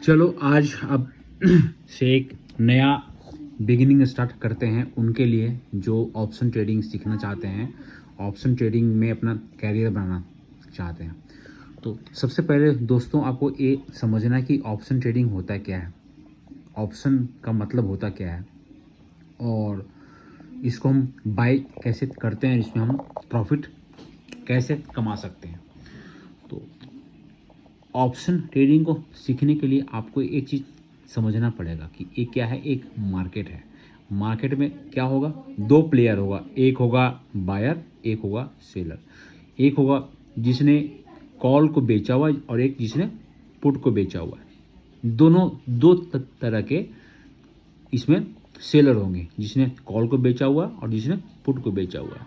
चलो आज अब से एक नया बिगिनिंग स्टार्ट करते हैं उनके लिए जो ऑप्शन ट्रेडिंग सीखना चाहते हैं, ऑप्शन ट्रेडिंग में अपना कैरियर बनाना चाहते हैं। तो सबसे पहले दोस्तों आपको ये समझना है कि ऑप्शन ट्रेडिंग होता क्या है, ऑप्शन का मतलब होता क्या है और इसको हम बाय कैसे करते हैं, इसमें हम प्रॉफिट कैसे कमा सकते हैं। तो ऑप्शन ट्रेडिंग को सीखने के लिए आपको एक चीज़ समझना पड़ेगा कि ये क्या है। एक मार्केट है, मार्केट में क्या होगा, दो प्लेयर होगा, एक होगा बायर, एक होगा सेलर। एक होगा जिसने कॉल को बेचा हुआ है और एक जिसने पुट को बेचा हुआ है। दोनों दो तरह के इसमें सेलर होंगे, जिसने कॉल को बेचा हुआ और जिसने पुट को बेचा हुआ है।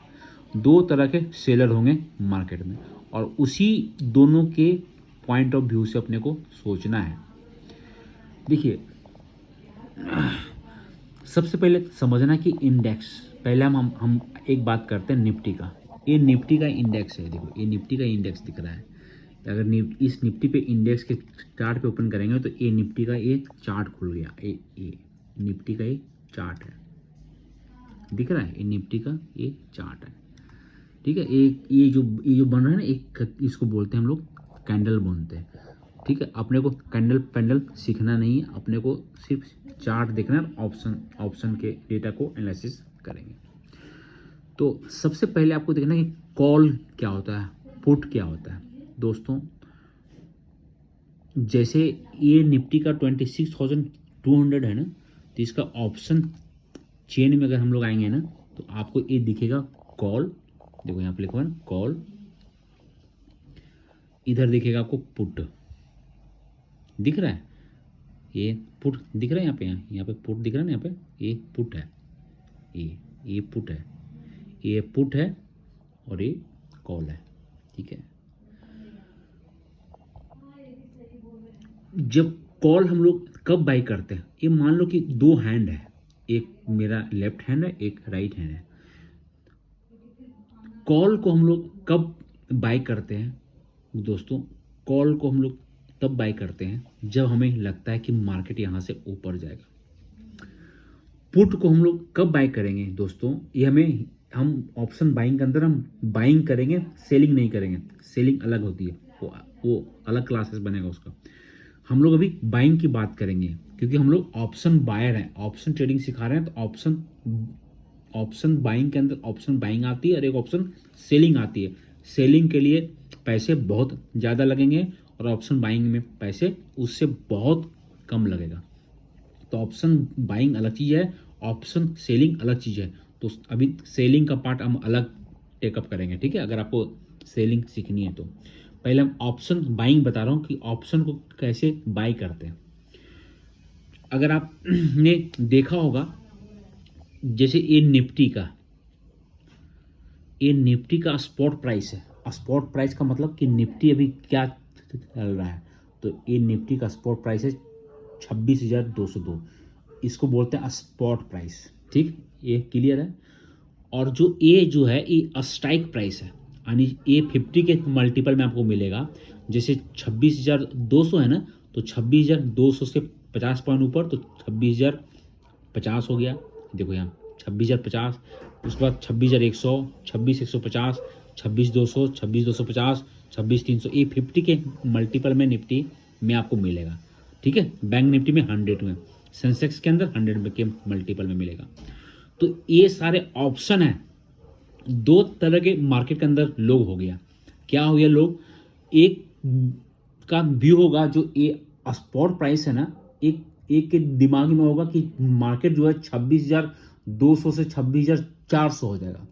दो तरह के सेलर होंगे मार्केट में और उसी दोनों के पॉइंट ऑफ व्यू से अपने को सोचना है। देखिए, सबसे पहले समझना कि इंडेक्स, पहले हम एक बात करते हैं निफ्टी का। ये निफ्टी का इंडेक्स है, देखो ये निफ्टी का इंडेक्स दिख रहा है। अगर इस निफ्टी पे इंडेक्स के चार्ट पे ओपन करेंगे तो ये निफ्टी का एक चार्ट खुल गया। ये निफ्टी का एक चार्ट है, दिख रहा है, ये निफ्टी का ये चार्ट है, ठीक है। एक ये जो बन रहा है ना, एक इसको बोलते हैं हम लोग कैंडल बोलते हैं, ठीक है। अपने को कैंडल पैंडल सीखना नहीं है, अपने को सिर्फ चार्ट देखना है, ऑप्शन के डेटा को एनालिसिस करेंगे। तो सबसे पहले आपको देखना है कि कॉल क्या होता है, पुट क्या होता है। दोस्तों जैसे ये निफ्टी का 26,200 है ना, तो इसका ऑप्शन चेन में अगर हम लोग आएंगे ना तो आपको ये दिखेगा कॉल, देखो यहाँ पे लिखा है कॉल, इधर दिखेगा आपको पुट, दिख रहा है, ये पुट दिख रहा है, यहाँ पे पुट दिख रहा है ना, यहाँ पे ये पुट है, ये पुट है, ये पुट है और ये कॉल है, ठीक है। जब कॉल हम लोग कब बाई करते हैं, ये मान लो कि दो हैंड है, एक मेरा लेफ्ट हैंड है, एक राइट हैंड है। कॉल को हम लोग कब बाई करते हैं दोस्तों, कॉल को हम लोग तब बाई करते हैं जब हमें लगता है कि मार्केट यहाँ से ऊपर जाएगा। पुट को हम लोग कब बाई करेंगे दोस्तों, ये हम ऑप्शन बाइंग के अंदर हम बाइंग करेंगे, सेलिंग नहीं करेंगे। सेलिंग अलग होती है, वो अलग क्लासेस बनेगा उसका। हम लोग अभी बाइंग की बात करेंगे क्योंकि हम लोग ऑप्शन बायर हैं, ऑप्शन ट्रेडिंग सिखा रहे हैं। तो ऑप्शन बाइंग के अंदर ऑप्शन बाइंग आती है और एक ऑप्शन सेलिंग आती है। सेलिंग के लिए पैसे बहुत ज़्यादा लगेंगे और ऑप्शन बाइंग में पैसे उससे बहुत कम लगेगा। तो ऑप्शन बाइंग अलग चीज़ है, ऑप्शन सेलिंग अलग चीज़ है। तो अभी सेलिंग का पार्ट हम अलग टेकअप करेंगे, ठीक है। अगर आपको सेलिंग सीखनी है तो पहले हम ऑप्शन बाइंग बता रहा हूँ कि ऑप्शन को कैसे बाई करते हैं। अगर आपने देखा होगा, जैसे ये निफ्टी का स्पॉट प्राइस है। स्पॉट प्राइस का मतलब कि निफ्टी अभी क्या चल रहा है, तो ये निफ्टी का स्पॉट प्राइस है 26,202, इसको बोलते हैं स्पॉट प्राइस, ठीक, ये क्लियर है। और जो है ये स्ट्राइक प्राइस है, यानी ये 50 के मल्टीपल में आपको मिलेगा। जैसे 26,200 है ना, तो 26,200 से 50 पॉइंट ऊपर तो 26,050 हो गया, देखो यहाँ 26,050, उसके बाद 26,100, 26,150, 26,200, 26,250, 26,300, ये 50 के मल्टीपल में निफ्टी में आपको मिलेगा, ठीक है। बैंक निफ्टी में 100 में, सेंसेक्स के अंदर 100 के मल्टीपल में मिलेगा। तो ये सारे ऑप्शन हैं। दो तरह के मार्केट के अंदर लोग हो गया, क्या हो गया लोग, एक का व्यू होगा जो ये स्पॉट प्राइस है ना, एक के दिमाग में होगा कि मार्केट जो है 26,200 से 26,400 हो जाएगा।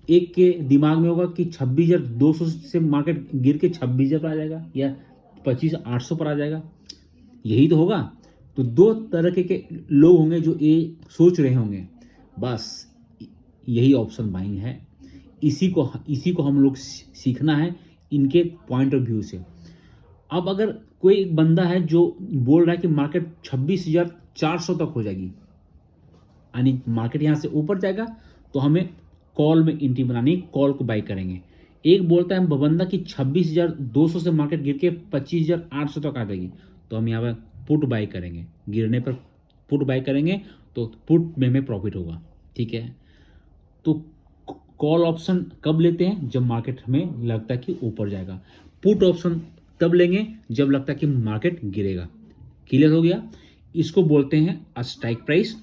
एक के दिमाग में होगा कि 26,200 से मार्केट गिर के 26,000 पर आ जाएगा या 25,800 पर आ जाएगा, यही तो होगा। तो दो तरह के लोग होंगे जो ये सोच रहे होंगे, बस यही ऑप्शन बाइंग है। इसी को हम लोग सीखना है इनके पॉइंट ऑफ व्यू से। अब अगर कोई एक बंदा है जो बोल रहा है कि मार्केट 26,400 तक हो जाएगी, यानी मार्केट यहाँ से ऊपर जाएगा, तो हमें कॉल में एंट्री बनानी, कॉल को बाई करेंगे। एक बोलता है बंदा कि 26,200 से मार्केट गिर के 25,800 तक आ जाएगी, तो हम यहाँ पर पुट बाय करेंगे, गिरने पर पुट बाय करेंगे तो पुट में हमें प्रॉफिट होगा, ठीक है। तो कॉल ऑप्शन कब लेते हैं? जब मार्केट हमें लगता है कि ऊपर जाएगा। पुट ऑप्शन तब लेंगे जब लगता है कि मार्केट गिरेगा। क्लियर हो गया? इसको बोलते हैं स्ट्राइक प्राइस।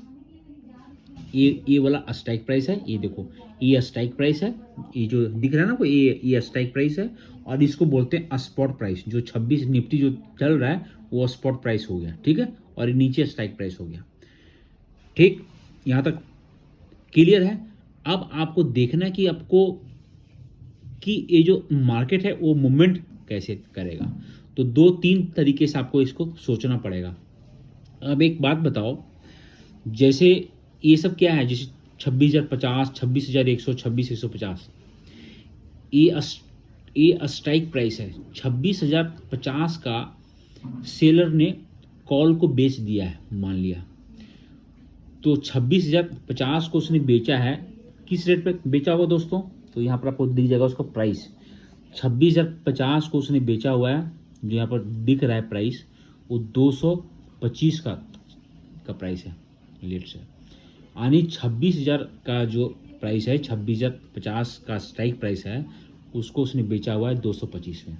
ये वाला स्ट्राइक प्राइस है, ये देखो ये स्ट्राइक प्राइस है, ये जो दिख रहा है ना को ये स्ट्राइक प्राइस है। और इसको बोलते हैं स्पॉट प्राइस। जो 26 निफ्टी जो चल रहा है वो स्पॉट प्राइस हो गया, ठीक है। और ये नीचे स्ट्राइक प्राइस हो गया, ठीक। यहाँ तक क्लियर है? अब आपको देखना है कि आपको कि ये जो मार्केट है वो मूवमेंट कैसे करेगा। तो 2-3 तरीके से आपको इसको सोचना पड़ेगा। अब एक बात बताओ, जैसे ये सब क्या है, जैसे 26,050, 26,100, 26,150, ये स्ट्राइक प्राइस है। 26,050 का सेलर ने कॉल को बेच दिया है, मान लिया। तो 26,050 को उसने बेचा है, किस रेट पे बेचा होगा दोस्तों? तो यहाँ पर आपको दिख जाएगा उसका प्राइस। 26,050 को उसने बेचा हुआ है, जो यहाँ पर दिख रहा है प्राइस, वो 225 का प्राइस है लेट से। यानी 26,000 का जो प्राइस है, 26,050 का स्ट्राइक प्राइस है, उसको उसने बेचा हुआ है 225 में।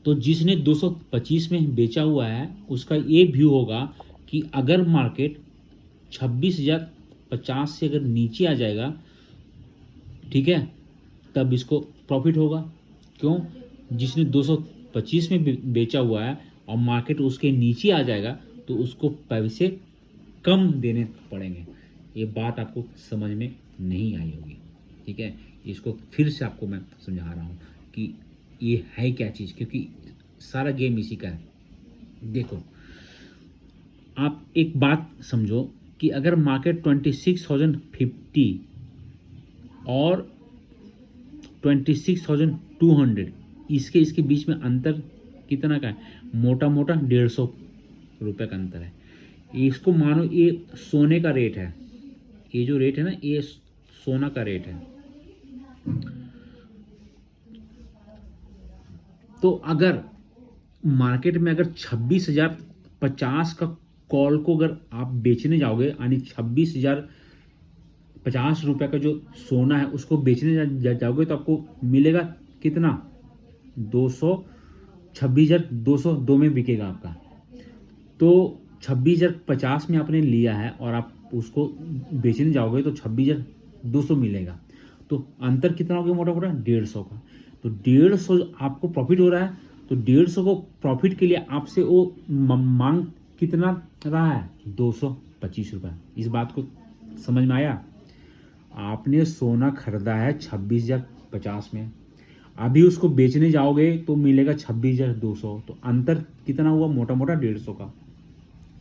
तो जिसने 225 में बेचा हुआ है उसका ये व्यू होगा कि अगर मार्केट 26,050 से अगर नीचे आ जाएगा, ठीक है, तब इसको प्रॉफिट होगा। क्यों? जिसने 225 में बेचा हुआ है और मार्केट उसके नीचे आ जाएगा तो उसको पैसे कम देने पड़ेंगे। ये बात आपको समझ में नहीं आई होगी, ठीक है। इसको फिर से आपको मैं समझा रहा हूँ कि ये है क्या चीज़, क्योंकि सारा गेम इसी का है। देखो, आप एक बात समझो कि अगर मार्केट 26,050 और 26,200, इसके बीच में अंतर कितना का है? मोटा मोटा 150 रुपये का अंतर है। इसको मानो ये सोने का रेट है, ये जो रेट है ना, ये सोना का रेट है। तो अगर मार्केट में अगर 26,050 का कॉल को अगर आप बेचने जाओगे, यानी 26,050 रुपये का जो सोना है उसको बेचने जाओगे, तो आपको मिलेगा कितना? 26,202 में बिकेगा आपका। तो 26,050 में आपने लिया है और आप उसको बेचने जाओगे तो 26,200 मिलेगा। तो अंतर कितना हो गया? मोटा मोटा 150 का। तो 150 आपको प्रॉफिट हो रहा है। तो 150 को प्रॉफिट के लिए आपसे वो मांग कितना रहा है? 225 रुपये। इस बात को समझ में आया? आपने सोना खरीदा है 26,050 में, अभी उसको बेचने जाओगे तो मिलेगा 26,200। तो अंतर कितना हुआ? मोटा मोटा 150 का।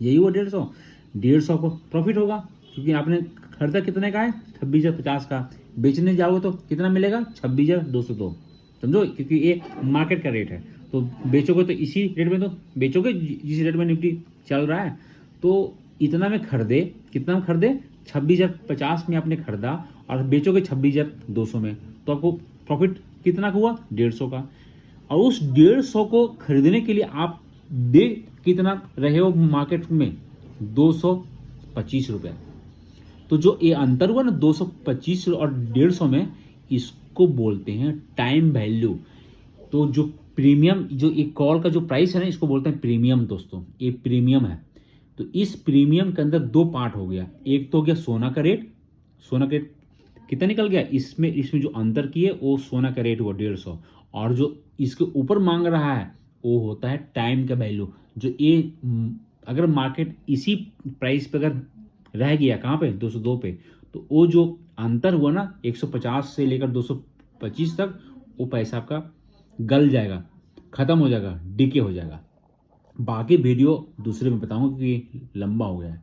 यही हुआ 150 को प्रॉफिट होगा, क्योंकि आपने खरीदा कितने का है? 26,050 का। बेचने जाओगे तो कितना मिलेगा? 26,202। समझो, क्योंकि ये मार्केट का रेट है। तो बेचोगे तो इसी रेट में तो बेचोगे जिस रेट में निफ्टी चल रहा है। तो इतना में खरीदे, कितना में खरीदे? 26,050 में आपने खरीदा और बेचोगे 26,200 में, तो आपको प्रॉफिट कितना का हुआ? 150 का। और उस 150 को खरीदने के लिए आप दे कितना रहे हो मार्केट में? 225 रुपये। तो जो ये अंतर हुआ ना 225 और 150 में, इसको बोलते हैं टाइम वैल्यू। तो जो प्रीमियम, जो एक कॉल का जो प्राइस है ना, इसको बोलते हैं प्रीमियम दोस्तों। ये प्रीमियम है। तो इस प्रीमियम के अंदर 2 पार्ट हो गया। एक तो हो गया सोना का रेट। सोना का रेट कितना निकल गया? इसमें जो अंतर किए वो सोना का रेट हुआ 150, और जो इसके ऊपर मांग रहा है वो होता है टाइम का वैल्यू। जो ये अगर मार्केट इसी प्राइस पे अगर रह गया, कहाँ पे? 202 पे, तो वो जो अंतर हुआ ना 150 से लेकर 225 तक, वो पैसा आपका गल जाएगा, खत्म हो जाएगा, डिके हो जाएगा। बाकी वीडियो दूसरे में बताऊंगा क्योंकि लंबा हो गया है।